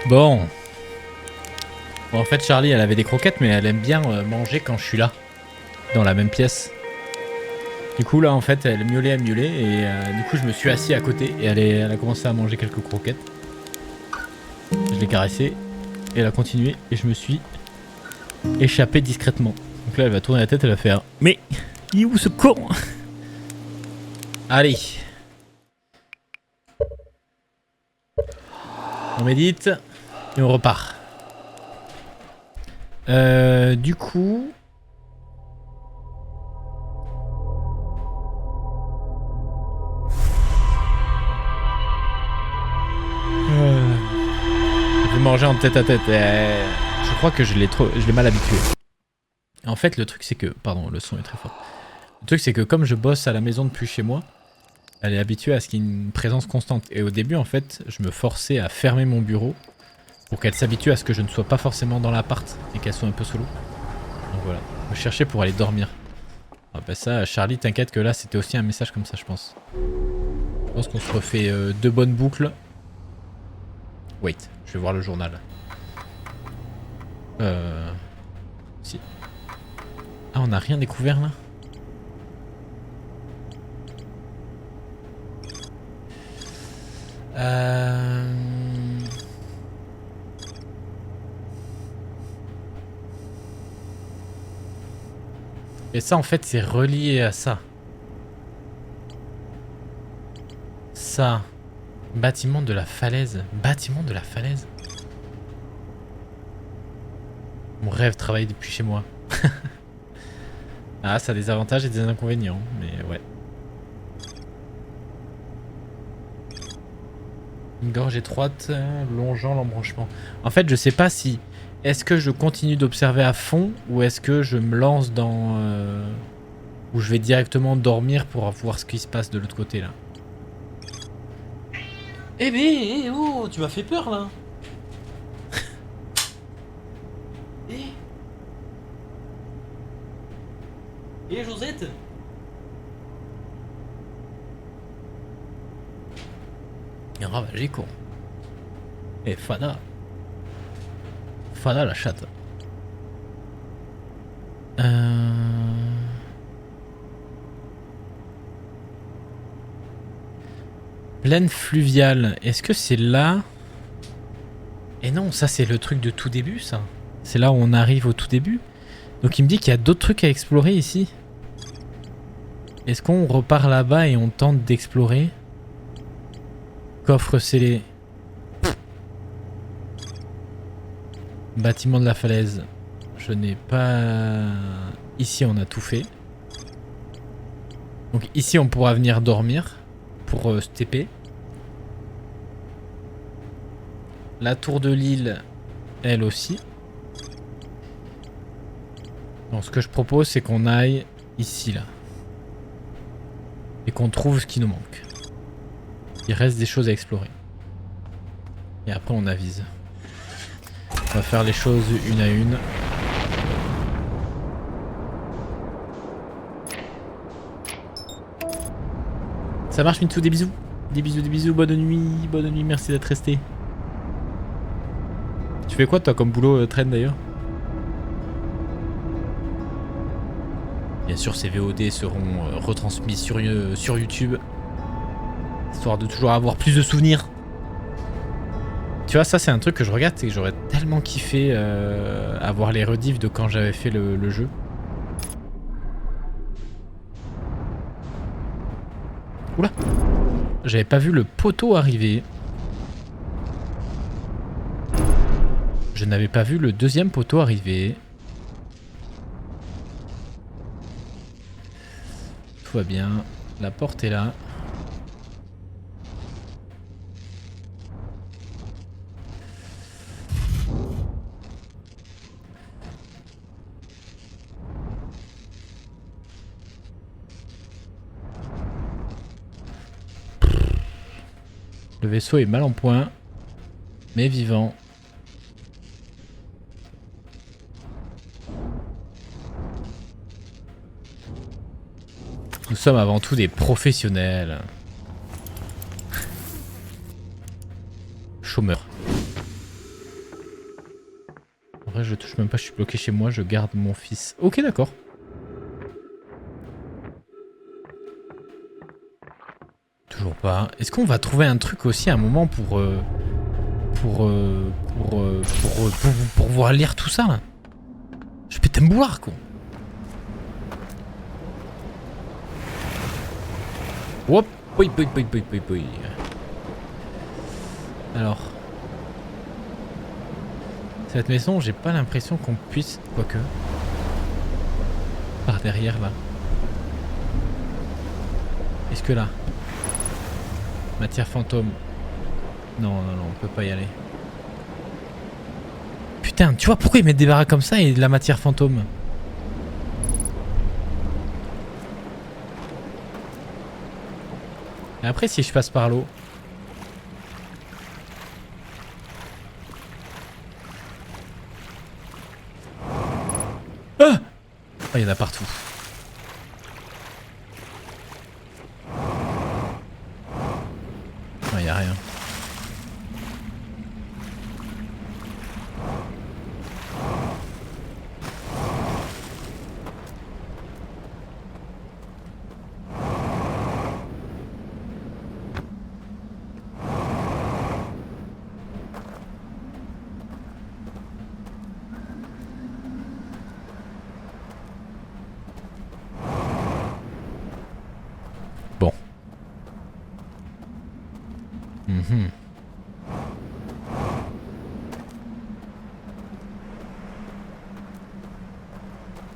Bon. Bon, en fait, Charlie, elle avait des croquettes, mais elle aime bien manger quand je suis là, dans la même pièce. Du coup, là, en fait, elle miaulait, et du coup, je me suis assis à côté, et elle a commencé à manger quelques croquettes. Je l'ai caressée, et elle a continué, et je me suis échappé discrètement. Donc là, elle va tourner la tête, elle va faire « Mais, il est où ce con ?» Allez. On médite, et on repart. Du coup... Je vais manger en tête à tête. Je crois que je l'ai mal habitué. En fait, le truc c'est que... Pardon, le son est très fort. Le truc c'est que comme je bosse à la maison depuis chez moi, elle est habituée à ce qu'il y ait une présence constante. Et au début, en fait, je me forçais à fermer mon bureau pour qu'elle s'habitue à ce que je ne sois pas forcément dans l'appart et qu'elle soit un peu solo. Donc voilà, je me cherchais pour aller dormir. Ah bah ça, Charlie, t'inquiète que là, c'était aussi un message comme ça, je pense. Je pense qu'on se refait 2 bonnes boucles. Wait, je vais voir le journal. Si. Ah, on n'a rien découvert là? Et ça, en fait, c'est relié à ça. Ça. Bâtiment de la falaise. Bâtiment de la falaise. Mon rêve travaille depuis chez moi. Ah, ça a des avantages et des inconvénients, mais ouais. Une gorge étroite, longeant l'embranchement. En fait, je sais pas si... Est-ce que je continue d'observer à fond ou est-ce que je me lance dans... où je vais directement dormir pour voir ce qui se passe de l'autre côté là. Eh mais, oh, tu m'as fait peur là. Eh Josette. Il y a un ravagé con. Eh Fada. Fada la chatte. Plaine fluviale. Est-ce que c'est là? Et non, ça c'est le truc de tout début ça. C'est là où on arrive au tout début. Donc il me dit qu'il y a d'autres trucs à explorer ici. Est-ce qu'on repart là-bas et on tente d'explorer? Coffre scellé. Bâtiment de la falaise. Je n'ai pas... Ici on a tout fait. Donc ici on pourra venir dormir pour se TP. La tour de l'île, elle aussi. Donc ce que je propose c'est qu'on aille ici là. Et qu'on trouve ce qui nous manque. Il reste des choses à explorer. Et après on avise. On va faire les choses une à une. Ça marche Mitsou, des bisous. Des bisous, bonne nuit, merci d'être resté. Tu fais quoi toi comme boulot, Train d'ailleurs? Bien sûr ces VOD seront retransmis sur YouTube. Histoire de toujours avoir plus de souvenirs. Tu vois, ça c'est un truc que je regarde, c'est que j'aurais tellement kiffé avoir les rediffs de quand j'avais fait le jeu. Oula! J'avais pas vu le poteau arriver. Je n'avais pas vu le deuxième poteau arriver. Tout va bien. La porte est là. Le vaisseau est mal en point, mais vivant. Nous sommes avant tout des professionnels. Chômeurs. vrai, je touche même pas, je suis bloqué chez moi, je garde mon fils. Ok, d'accord. Toujours pas. Est-ce qu'on va trouver un truc aussi à un moment pour pouvoir lire tout ça là? Je peux te boire quoi. Hop, oui. Alors. Cette maison, j'ai pas l'impression qu'on puisse... Quoique. Par derrière là. Est-ce que là? Matière fantôme. Non, on peut pas y aller. Putain, tu vois pourquoi ils mettent des barras comme ça et de la matière fantôme? Et après, si je passe par l'eau. Ah! Oh, il y en a partout. Non, il y a rien. Bon.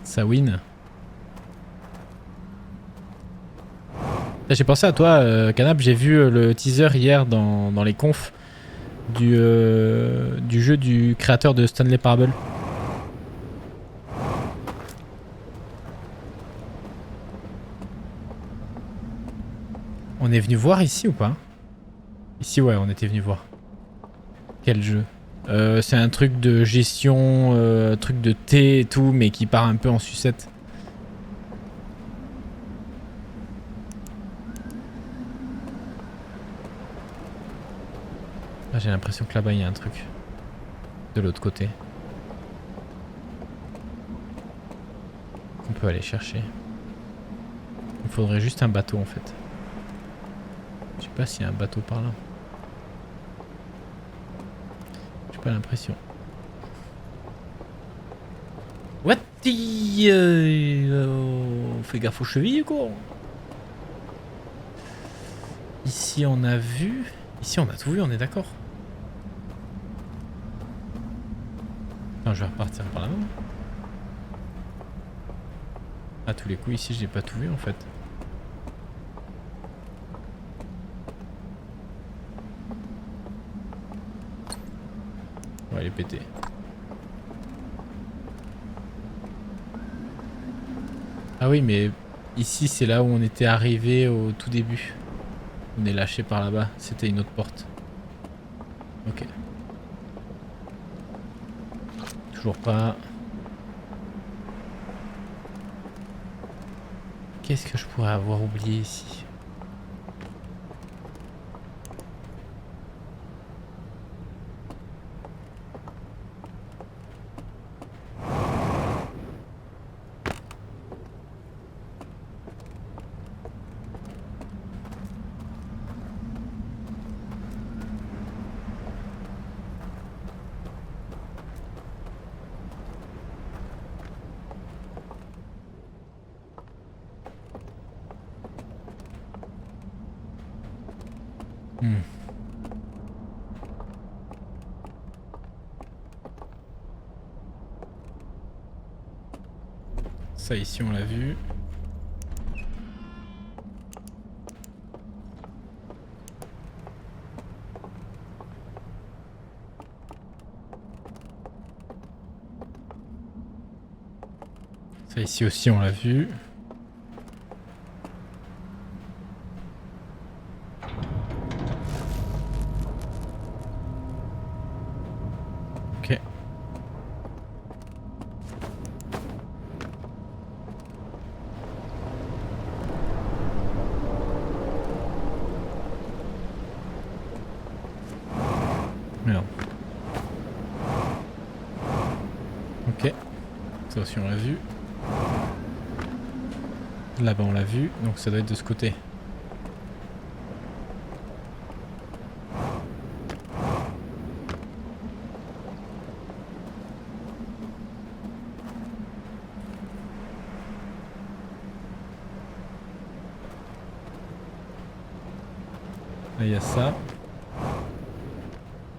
Ça win. J'ai pensé à toi, Canap, j'ai vu le teaser hier dans les confs du jeu du créateur de Stanley Parable. On est venu voir ici ou pas? Ici ouais, on était venu voir. Quel jeu? C'est un truc de gestion, truc de thé et tout, mais qui part un peu en sucette. Ah, j'ai l'impression que là-bas il y a un truc. De l'autre côté. On peut aller chercher. Il faudrait juste un bateau en fait. Je sais pas s'il y a un bateau par là. J'ai pas l'impression. What? Fais gaffe aux chevilles quoi. Ici on a vu. Ici on a tout vu, on est d'accord. Enfin, je vais repartir par là-bas. À tous les coups ici j'ai pas tout vu en fait. Ouais, il est pété. Ah oui, mais ici c'est là où on était arrivé au tout début. On est lâché par là-bas, c'était une autre porte. Ok. Toujours pas. Qu'est-ce que je pourrais avoir oublié ici? Ça ici on l'a vu. Ça ici aussi on l'a vu. Ok. Merde. Ça aussi on l'a vu. Là-bas on l'a vu, donc ça doit être de ce côté. Là il y a ça.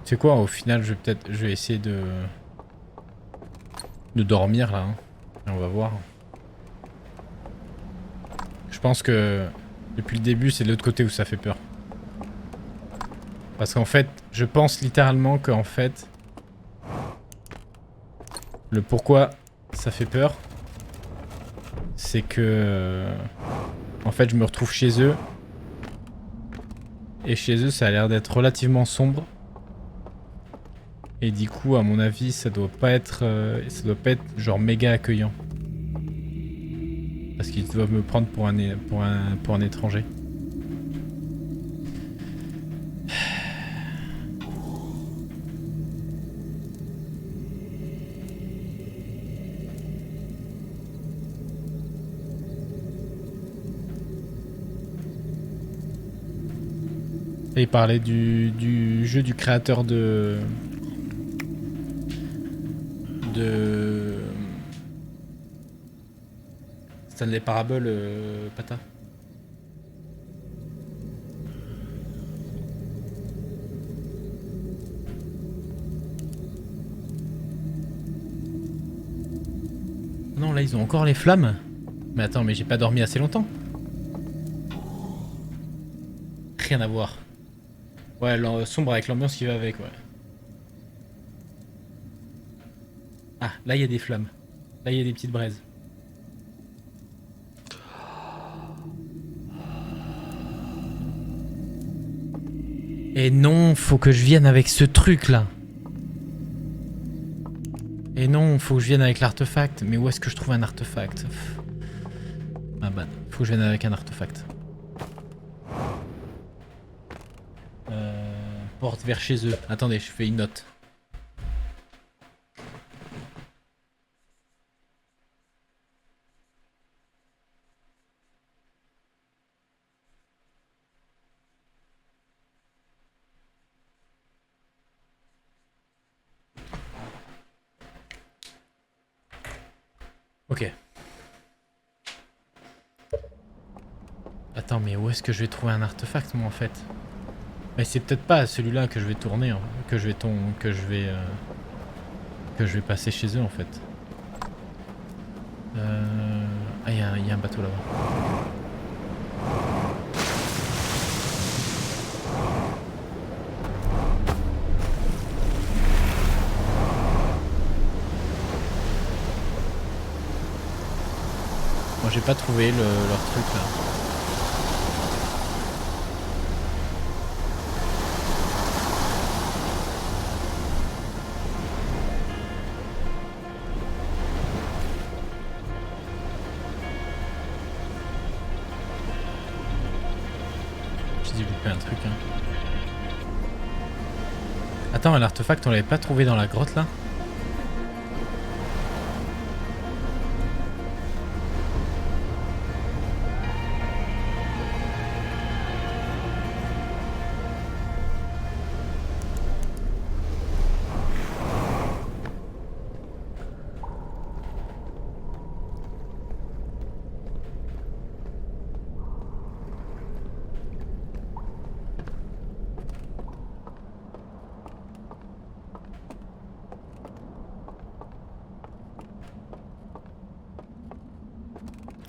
Tu sais quoi, au final je vais essayer de dormir là. Hein. Et on va voir. Je pense que depuis le début c'est de l'autre côté où ça fait peur. Parce qu'en fait, je pense littéralement qu'en fait, le pourquoi ça fait peur, c'est que en fait je me retrouve chez eux. Et chez eux ça a l'air d'être relativement sombre. Et du coup à mon avis ça doit pas être genre méga accueillant. Parce qu'ils doivent me prendre pour un étranger. Et il parlait du jeu du créateur de Stanley Parable, Pata. Non, là ils ont encore les flammes. Mais attends, mais j'ai pas dormi assez longtemps. Rien à voir. Ouais, sombre avec l'ambiance qui va avec, ouais. Ah, là il y a des flammes. Là il y a des petites braises. Et non, faut que je vienne avec ce truc là. Et non, faut que je vienne avec l'artefact. Mais où est-ce que je trouve un artefact? Ah bah, faut que je vienne avec un artefact. Porte vers chez eux. Attendez, je fais une note. Ok. Attends, mais où est-ce que je vais trouver un artefact, moi, en fait? Mais c'est peut-être pas celui-là que je vais tourner, hein, que je vais passer chez eux, en fait. Ah, il y a un bateau là-bas. Moi, j'ai pas trouvé leur truc là. J'ai dû louper un truc. Hein. Attends, l'artefact, on l'avait pas trouvé dans la grotte là?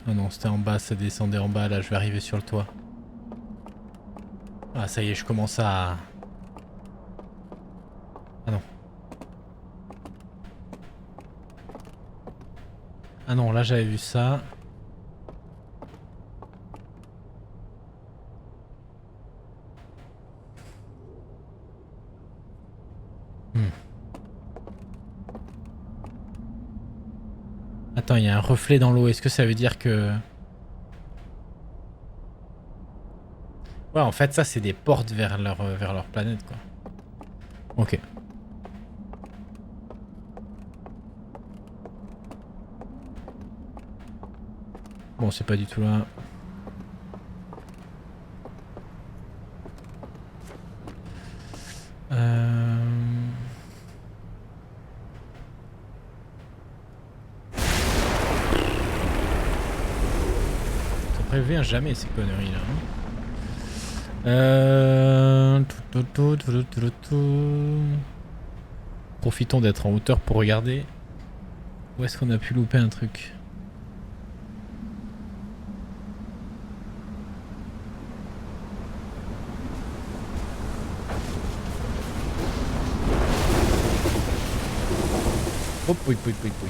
Oh non, c'était en bas, ça descendait en bas, là je vais arriver sur le toit. Ah ça y est, je commence à... Ah non. Ah non, là j'avais vu ça. Attends, il y a un reflet dans l'eau, est-ce que ça veut dire que... Ouais, en fait ça c'est des portes vers leur planète quoi. Ok. Bon, c'est pas du tout là. Ça prévient jamais ces conneries là. Profitons d'être en hauteur pour regarder. Où est-ce qu'on a pu louper un truc? Oh, pouille, pouille, pouille, pouille.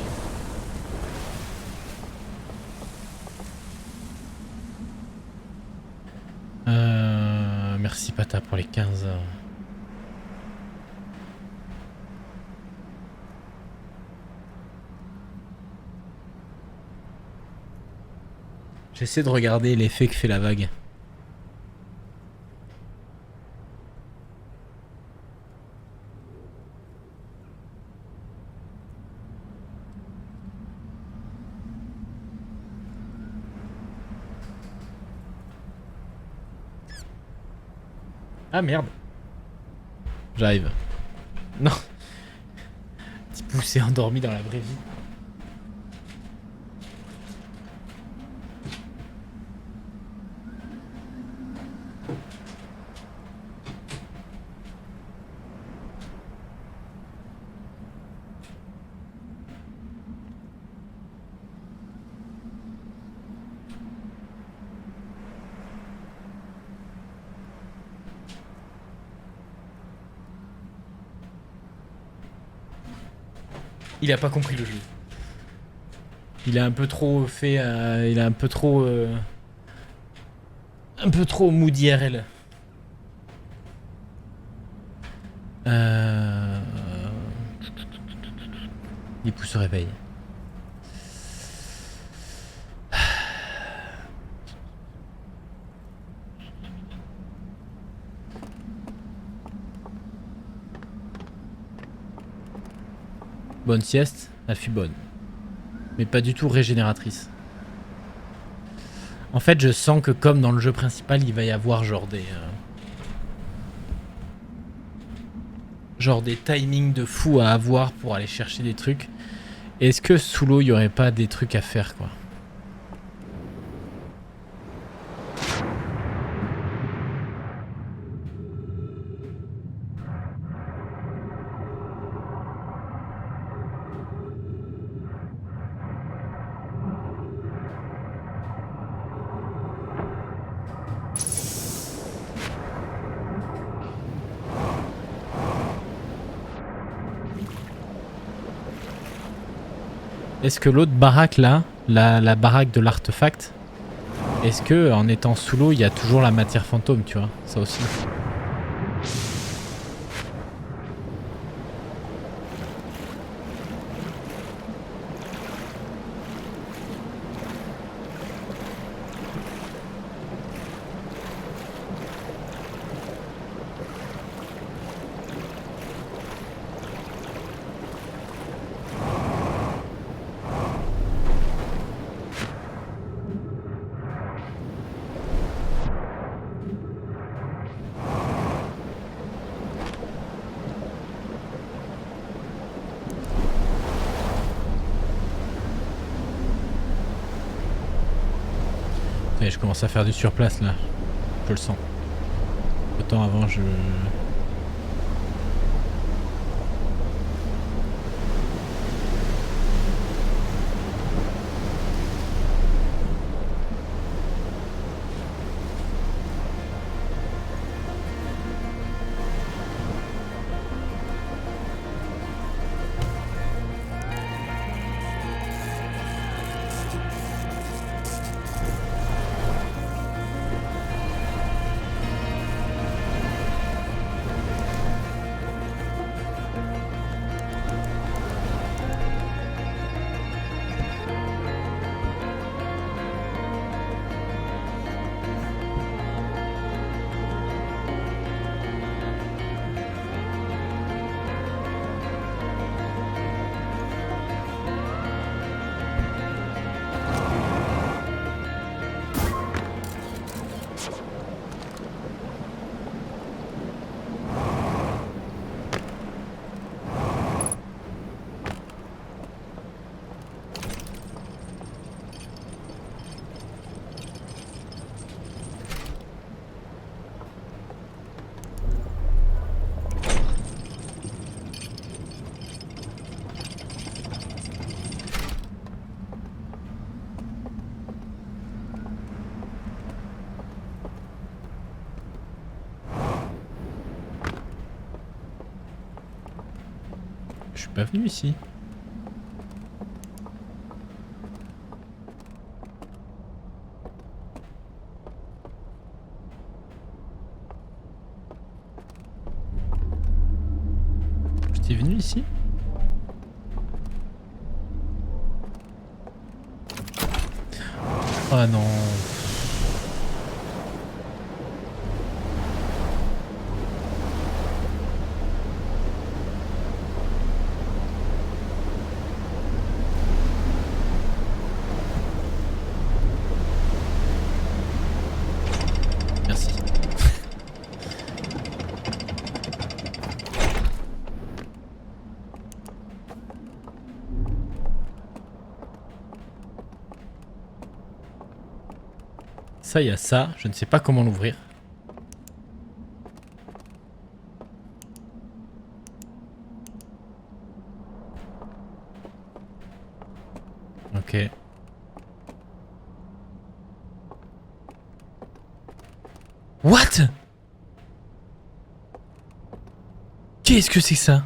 Merci Pata pour les 15 heures. J'essaie de regarder l'effet que fait la vague. Ah merde. J'arrive. Non. Petit poussé endormi dans la vraie vie. Il a pas compris le jeu. Il a un peu trop fait. Il a un peu trop. Un peu trop moody RL. Lipou se réveille. Bonne sieste, elle fut bonne. Mais pas du tout régénératrice. En fait, je sens que comme dans le jeu principal, il va y avoir genre des timings de fou à avoir pour aller chercher des trucs. Est-ce que sous l'eau, il n'y aurait pas des trucs à faire, quoi? Est-ce que l'autre baraque là, la baraque de l'artefact, est-ce que en étant sous l'eau, il y a toujours la matière fantôme, tu vois? Ça aussi. Et je commence à faire du surplace là. Je le sens. Autant avant je... Je suis pas venu ici. J'étais venu ici? Oh non. Merci. Ça, il y a ça. Je ne sais pas comment l'ouvrir. Ok. What? Qu'est-ce que c'est que ça?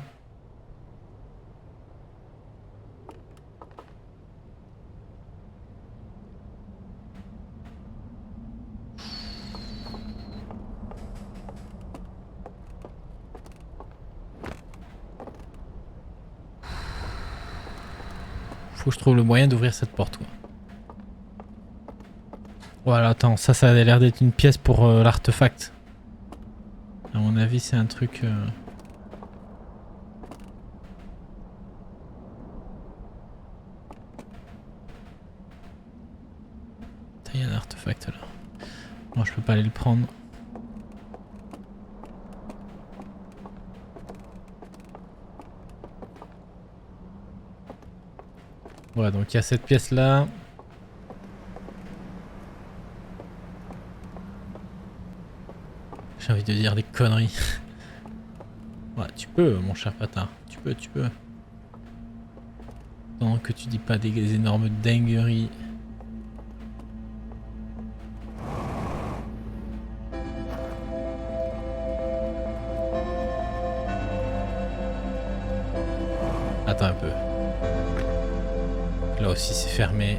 Faut que je trouve le moyen d'ouvrir cette porte, quoi. Voilà, attends, ça a l'air d'être une pièce pour l'artefact. À mon avis, c'est un truc... Il y a un artefact là. Bon, je peux pas aller le prendre. Ouais, donc il y a cette pièce là. J'ai envie de dire des conneries. Ouais, tu peux, mon cher patin. Tu peux. Tant que tu dis pas des énormes dingueries. Attends un peu. Là aussi c'est fermé.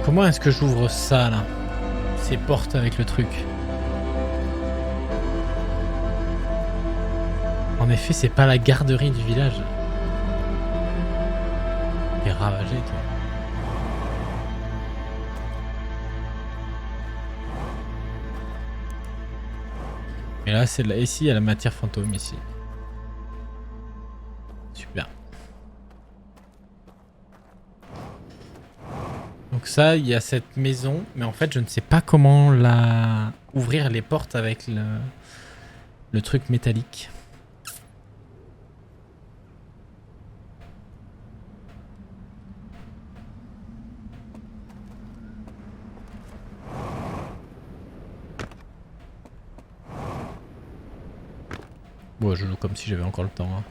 Comment est-ce que j'ouvre ça là? Ces portes avec le truc. En effet, c'est pas la garderie du village. Il est ravagé, toi. Et là, c'est là. Ici, il y a la matière fantôme ici. Super. Donc ça, il y a cette maison, mais en fait, je ne sais pas comment la ouvrir les portes avec le truc métallique. Bon, je joue comme si j'avais encore le temps. Hein.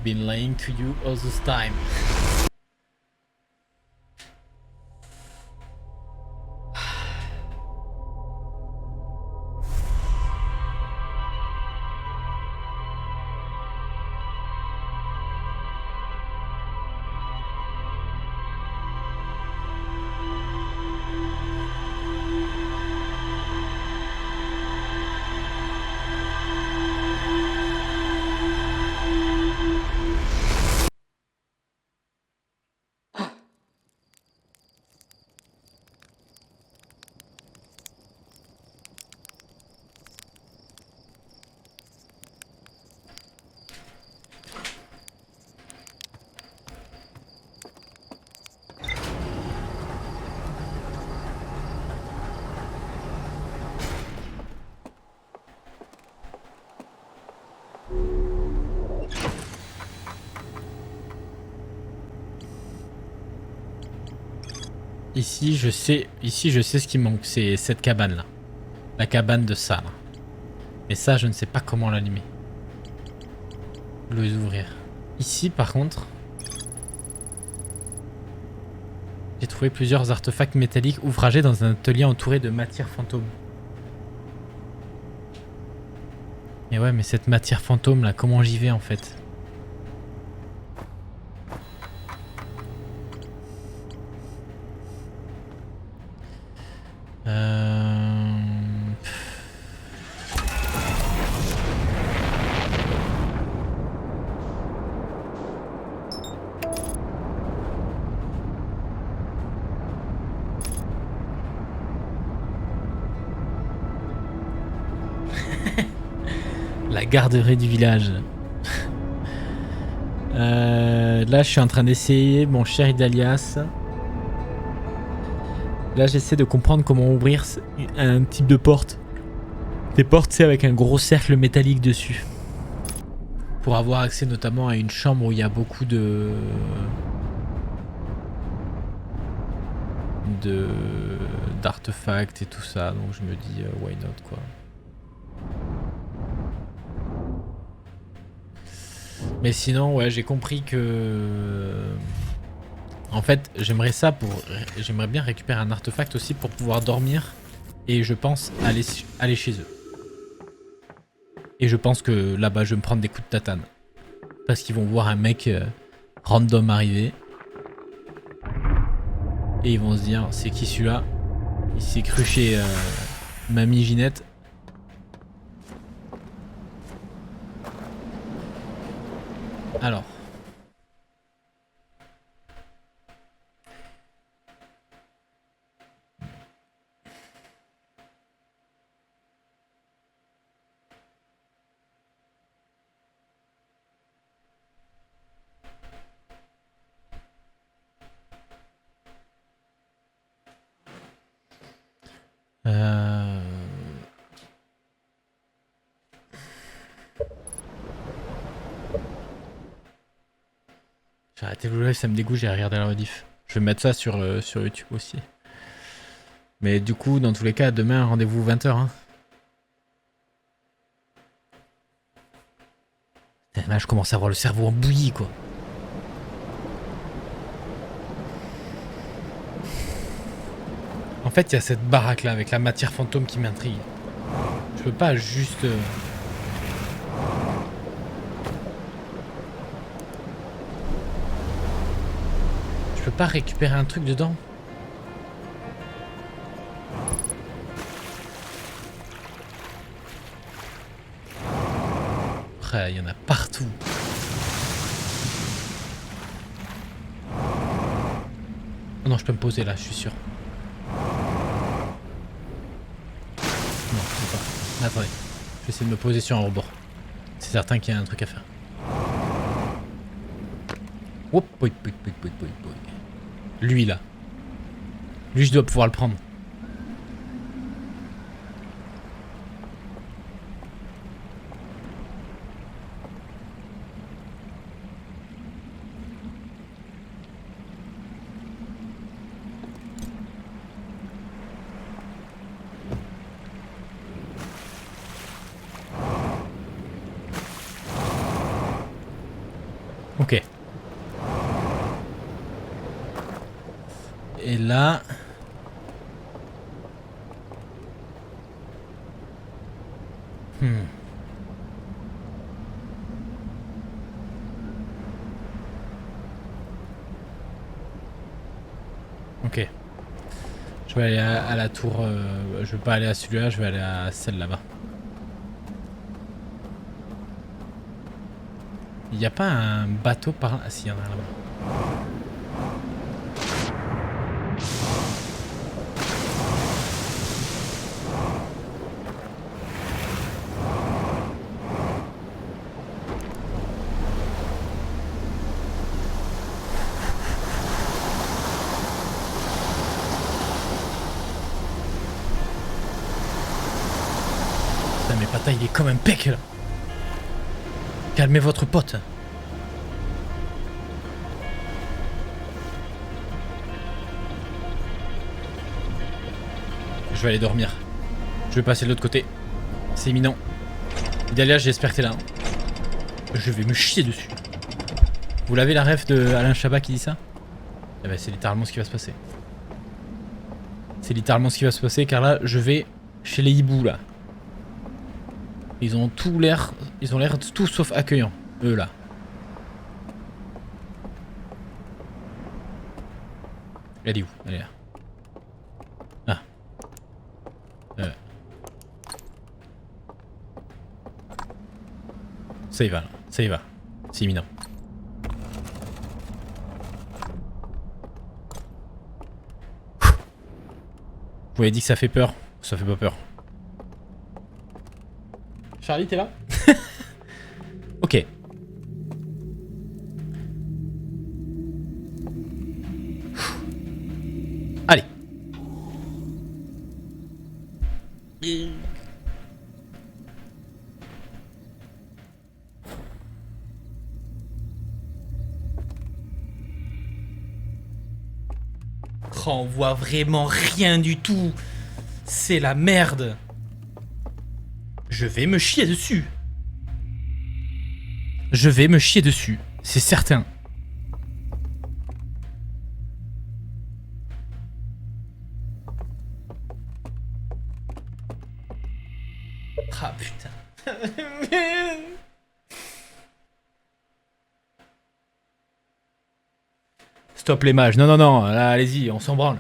Been lying to you all this time. Ici, je sais ce qui manque. C'est cette cabane là. La cabane de ça là. Mais ça, je ne sais pas comment l'allumer. Les ouvrir. Ici, par contre, j'ai trouvé plusieurs artefacts métalliques ouvragés dans un atelier entouré de matière fantôme. Et ouais, mais cette matière fantôme là, comment j'y vais en fait? La garderie du village. Là, je suis en train d'essayer, mon cher Idalias. Là, j'essaie de comprendre comment ouvrir un type de porte. Des portes, c'est avec un gros cercle métallique dessus. Pour avoir accès notamment à une chambre où il y a beaucoup d'artefacts et tout ça. Donc je me dis, why not quoi. Mais sinon, ouais, j'ai compris que... En fait, j'aimerais bien récupérer un artefact aussi pour pouvoir dormir. Et je pense aller chez eux. Et je pense que là-bas, je vais me prendre des coups de tatane. Parce qu'ils vont voir un mec random arriver. Et ils vont se dire, c'est qui celui-là? Il s'est cru chez Mamie Ginette. Alors. J'ai arrêté le live, ça me dégoûte, j'ai regardé la rediff. Je vais mettre ça sur YouTube aussi. Mais du coup, dans tous les cas, demain, rendez-vous 20h. Hein. Là, je commence à avoir le cerveau en bouillie, quoi. En fait, il y a cette baraque là avec la matière fantôme qui m'intrigue. Je peux pas juste... Je peux pas récupérer un truc dedans. Après, il y en a partout. Oh non, je peux me poser là, je suis sûr. Non, je peux pas. Attendez, je vais essayer de me poser sur un rebord. C'est certain qu'il y a un truc à faire. Hop, lui là. Lui, je dois pouvoir le prendre. Ok. Et là... Ok. Je vais aller à la tour... je vais pas aller à celui-là, je vais aller à celle là-bas. Il n'y a pas un bateau par là? Ah si, il y en a là-bas. Putain, mais Pata, il est comme un pec là. Calmez votre pote. Je vais aller dormir. Je vais passer de l'autre côté. C'est imminent. Idalia, j'espère que t'es là. Je vais me chier dessus. Vous l'avez la ref de Alain Chabat qui dit ça? Eh ben, c'est littéralement ce qui va se passer. C'est littéralement ce qui va se passer car là, je vais chez les hiboux là. Ils ont tout l'air. Ils ont l'air tout sauf accueillants. Eux là. Elle est où? Elle est là. Ah. Ça y va là. Ça y va. C'est imminent. Vous avez dit que ça fait peur. Ça fait pas peur. Charlie, t'es là? Ok. Allez. Oh, on voit vraiment rien du tout. C'est la merde. Je vais me chier dessus. Je vais me chier dessus, c'est certain. Ah putain. Stop les mages. Non, non, non. Là, allez-y, on s'en branle.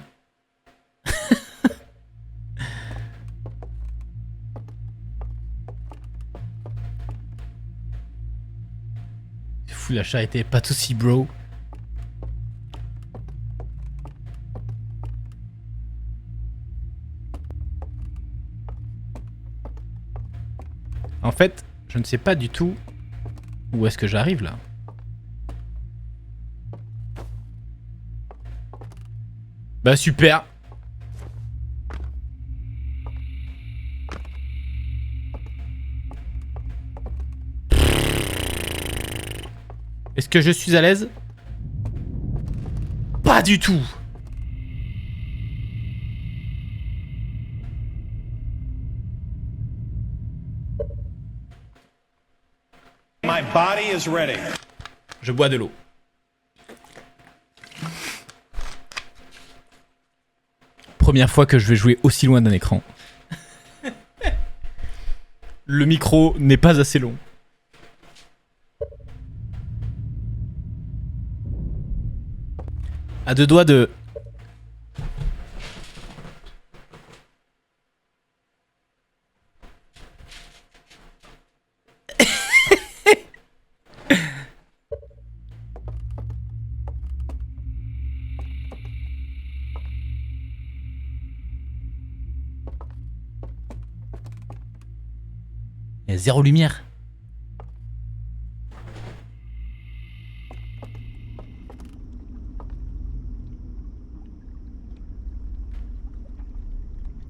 C'est fou la charité. Pas de soucis, bro. En fait, je ne sais pas du tout où est-ce que j'arrive là. Bah super. Est-ce que je suis à l'aise? Pas du tout. My body is ready. Je bois de l'eau. Première fois que je vais jouer aussi loin d'un écran. Le micro n'est pas assez long. À deux doigts de... Il y a zéro lumière.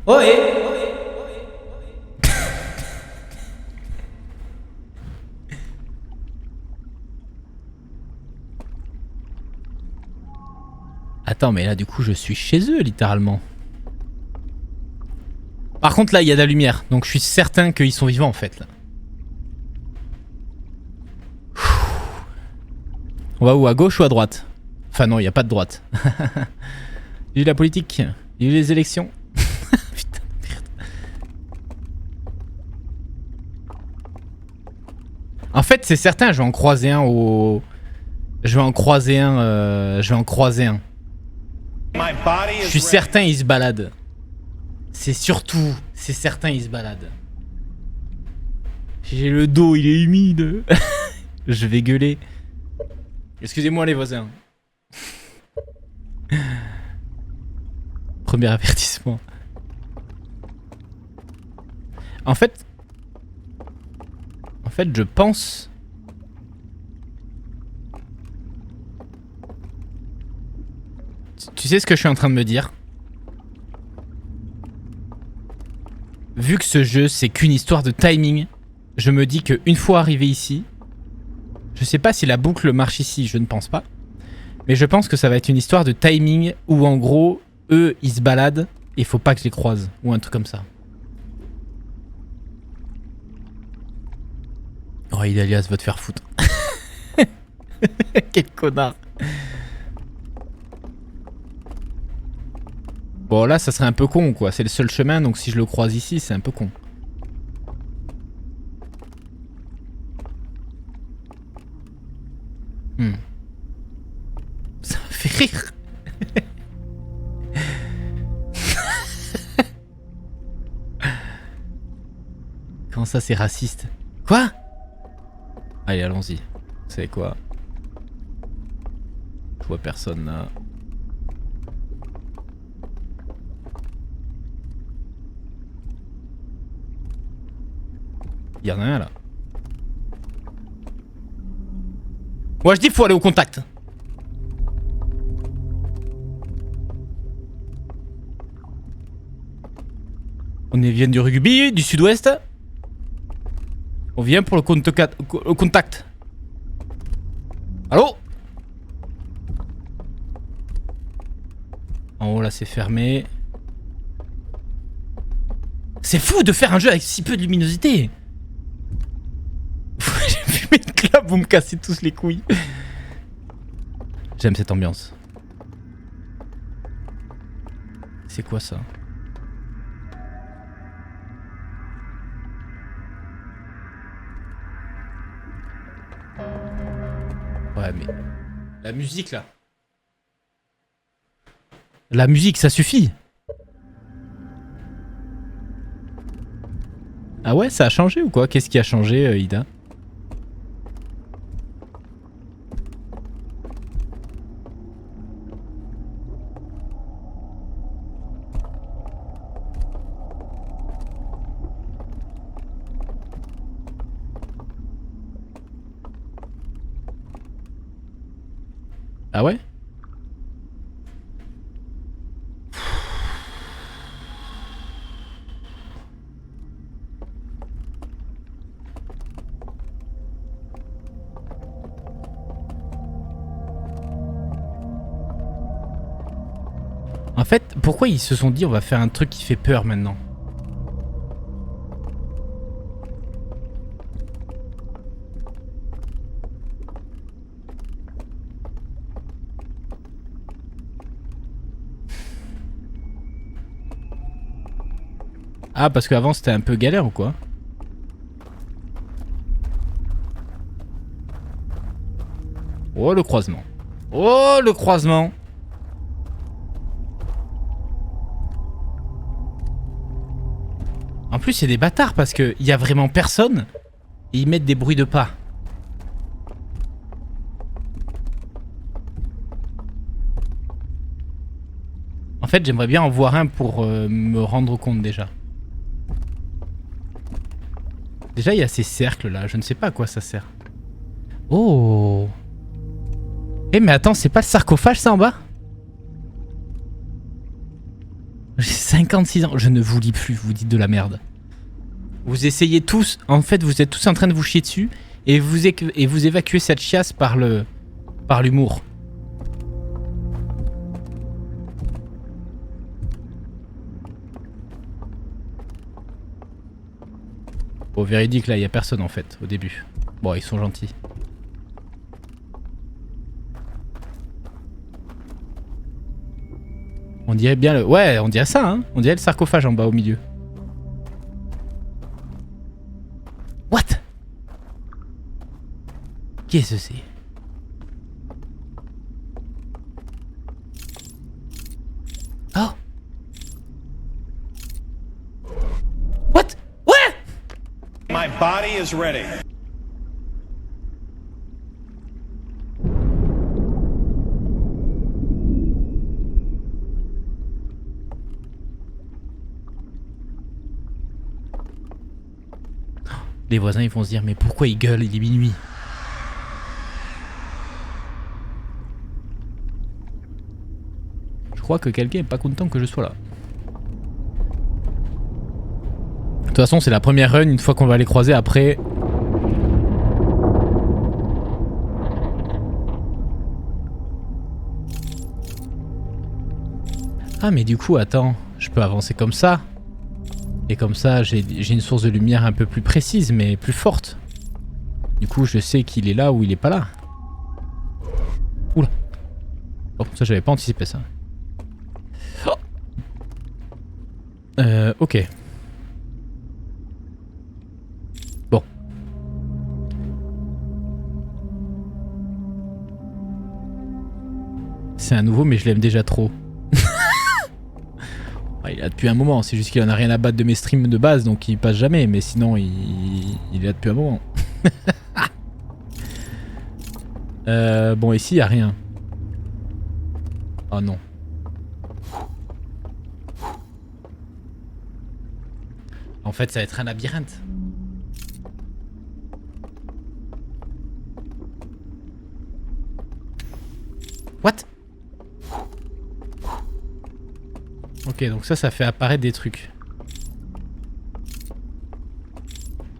Ohé! Attends, mais là du coup je suis chez eux littéralement. Par contre là il y a de la lumière, donc je suis certain qu'ils sont vivants en fait là. On va où? À gauche ou à droite? Enfin non, il n'y a pas de droite. Vive la politique, vive les élections. Putain de merde. En fait c'est certain, je vais en croiser un au... Je vais en croiser un... Je suis certain il se balade. C'est surtout, c'est certain il se balade. J'ai le dos, il est humide. Je vais gueuler. Excusez-moi les voisins. Premier avertissement. En fait, je pense... Tu sais ce que je suis en train de me dire? Vu que ce jeu, c'est qu'une histoire de timing, je me dis qu'une fois arrivé ici... Je sais pas si la boucle marche ici, je ne pense pas. Mais je pense que ça va être une histoire de timing où en gros, eux, ils se baladent il faut pas que je les croise. Ou un truc comme ça. Oh, Idalias va te faire foutre. Quel connard. Bon, là, ça serait un peu con, quoi. C'est le seul chemin, donc si je le croise ici, c'est un peu con. Ça me fait rire. Comment ça, c'est raciste? Quoi? Allez, allons-y. Vous savez quoi? Je vois personne là. Y'en a un là. Moi je dis faut aller au contact. On vient du rugby, du sud-ouest. On vient pour le contact. Allô? En haut là c'est fermé. C'est fou de faire un jeu avec si peu de luminosité. J'ai fumé une clope, vous me cassez tous les couilles. J'aime cette ambiance. C'est quoi ça? Ouais mais... La musique là. La musique ça suffit. Ah ouais, ça a changé ou quoi? Qu'est-ce qui a changé, Ida? Ah ouais? En fait, pourquoi ils se sont dit on va faire un truc qui fait peur maintenant? Ah, parce qu'avant c'était un peu galère ou quoi? Oh le croisement. Oh le croisement. En plus c'est des bâtards parce qu'il y a vraiment personne et ils mettent des bruits de pas. En fait j'aimerais bien en voir un pour me rendre compte déjà. Déjà il y a ces cercles là, je ne sais pas à quoi ça sert. Oh. Eh mais attends, c'est pas le sarcophage ça en bas? J'ai 56 ans, je ne vous lis plus, vous dites de la merde. Vous essayez tous, en fait vous êtes tous en train de vous chier dessus et vous évacuez cette chiasse par l'humour. Bon, véridique là, il y a personne en fait au début. Bon, ils sont gentils. On dirait bien le... Ouais, on dirait ça, hein. On dirait le sarcophage en bas au milieu. What? Qu'est-ce que c'est? Oh. What? Ouais. My body is ready. Les voisins ils vont se dire mais pourquoi ils gueulent, il est minuit. Je crois que quelqu'un est pas content que je sois là. De toute façon c'est la première run, une fois qu'on va les croiser après... Ah mais du coup attends, je peux avancer comme ça. Et comme ça, j'ai une source de lumière un peu plus précise, mais plus forte. Du coup, je sais qu'il est là ou il est pas là. Oula. Oh, ça, j'avais pas anticipé ça. Oh. Ok. Bon. C'est un nouveau, mais je l'aime déjà trop. Il est là depuis un moment, c'est juste qu'il en a rien à battre de mes streams de base, donc il passe jamais, mais sinon il est là depuis un moment. Bon, ici il n'y a rien. Oh non. En fait, ça va être un labyrinthe. What? Ok, donc ça fait apparaître des trucs.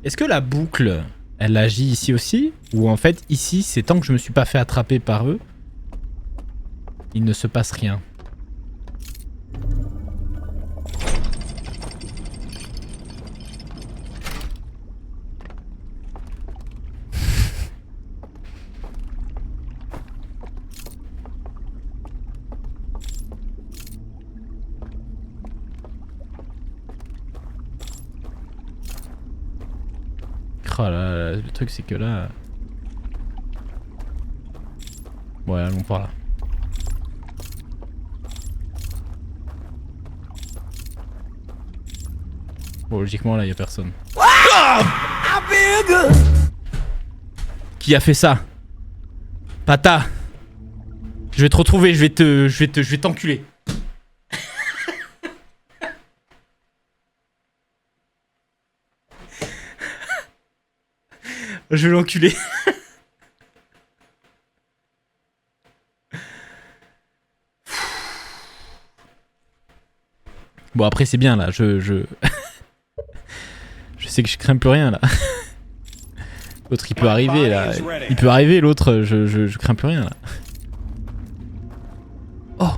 Est-ce que la boucle, elle agit ici aussi? Ou en fait, ici, c'est tant que je me suis pas fait attraper par eux, il ne se passe rien. Oh là là, le truc c'est que là... Ouais, allons par là. Bon, logiquement là, y a personne. Qui a fait ça? Pata! Je vais te retrouver, je vais t'enculer. Je vais l'enculer. Bon après c'est bien là, je sais que je crains plus rien là. L'autre il peut arriver là. Il peut arriver l'autre, je crains plus rien là. Oh.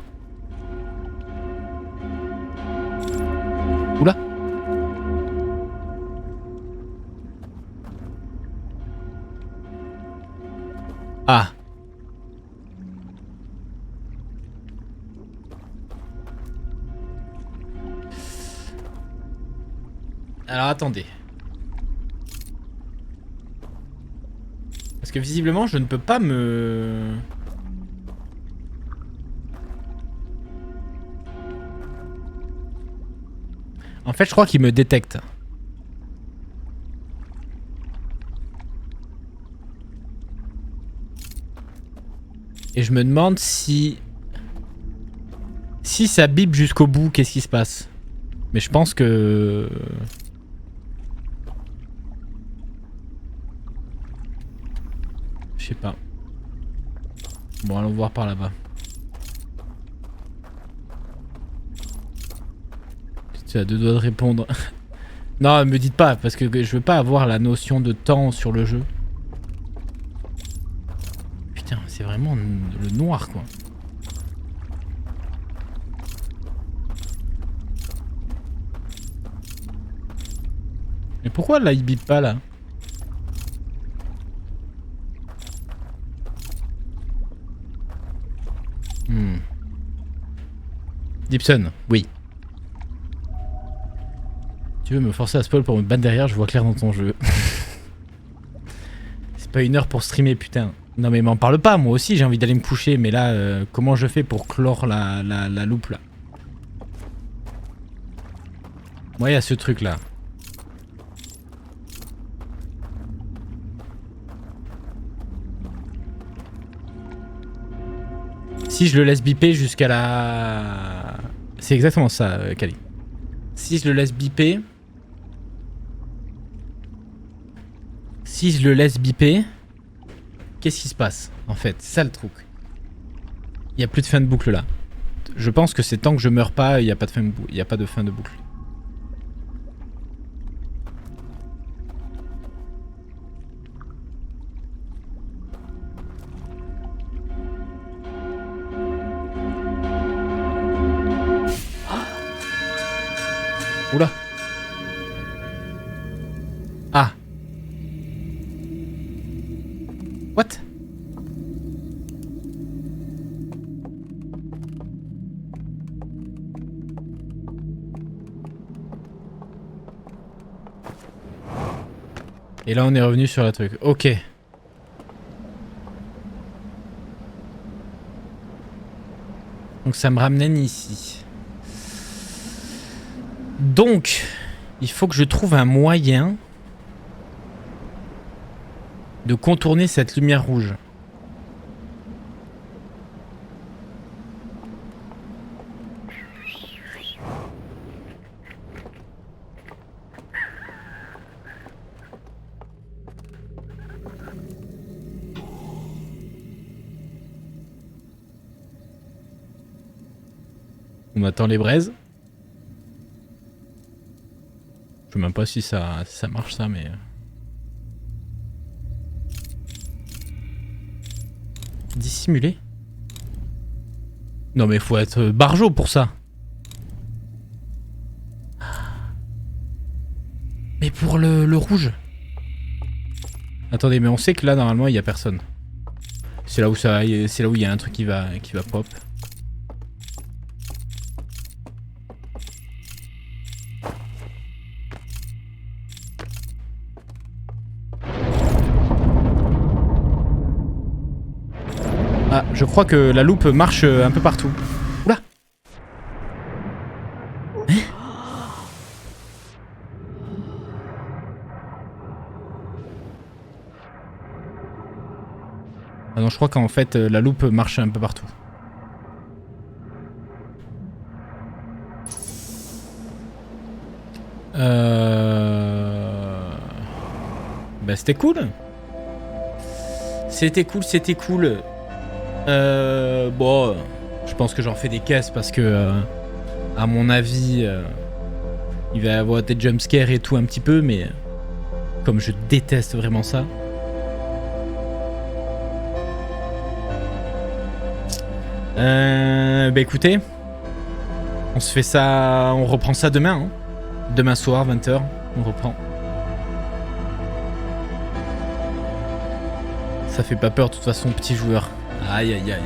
Oula. Ah. Alors attendez. Parce que visiblement je ne peux pas me... En fait je crois qu'il me détecte. Et je me demande si... Si ça bip jusqu'au bout, qu'est-ce qui se passe? Mais je pense que... Je sais pas. Bon, allons voir par là-bas. Tu as deux doigts de répondre. Non, me dites pas, parce que je veux pas avoir la notion de temps sur le jeu. Putain, c'est vraiment le noir, quoi. Mais pourquoi là, il bip pas, là? Gibson, oui. Tu veux me forcer à spoil pour me battre derrière, je vois clair dans ton jeu. C'est pas une heure pour streamer, putain. Non mais m'en parle pas, moi aussi j'ai envie d'aller me coucher, mais là, comment je fais pour clore la loupe là? Moi il y a ce truc là. Si je le laisse biper jusqu'à la... C'est exactement ça, Kali. Si je le laisse biper... Si je le laisse biper... Qu'est-ce qui se passe, en fait? C'est ça le truc. Il n'y a plus de fin de boucle là. Je pense que c'est tant que je meurs pas, il n'y a pas de fin de boucle. Oula. Ah. What? Et là on est revenu sur la truc. Ok. Donc ça me ramène ici. Donc, il faut que je trouve un moyen de contourner cette lumière rouge. On attend les braises. Je sais même pas si ça marche ça, mais... Dissimuler? Non mais faut être barjot pour ça. Mais pour le rouge. Attendez, mais on sait que là normalement il y a personne. C'est là où ça, c'est là où il y a un truc qui va pop. Ah, je crois que la loupe marche un peu partout. Oula! Hein? Ah non, je crois qu'en fait la loupe marche un peu partout. Bah c'était cool. C'était cool, c'était cool. Bon, je pense que j'en fais des caisses parce que, à mon avis, il va y avoir des jumpscares et tout un petit peu, mais comme je déteste vraiment ça. Bah écoutez, on se fait ça, on reprend ça demain, hein. Demain soir, 20h, on reprend. Ça fait pas peur de toute façon, petit joueur. Aïe aïe aïe aïe.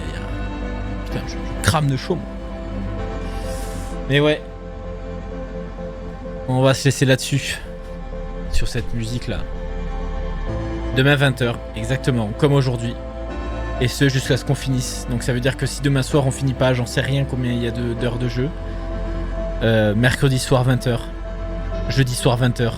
Putain, je crame de chaud. Mais ouais. On va se laisser là-dessus. Sur cette musique là. Demain 20h, exactement, comme aujourd'hui. Et ce jusqu'à ce qu'on finisse. Donc ça veut dire que si demain soir on finit pas, j'en sais rien combien il y a d'heures de jeu. Mercredi soir 20h. Jeudi soir 20h.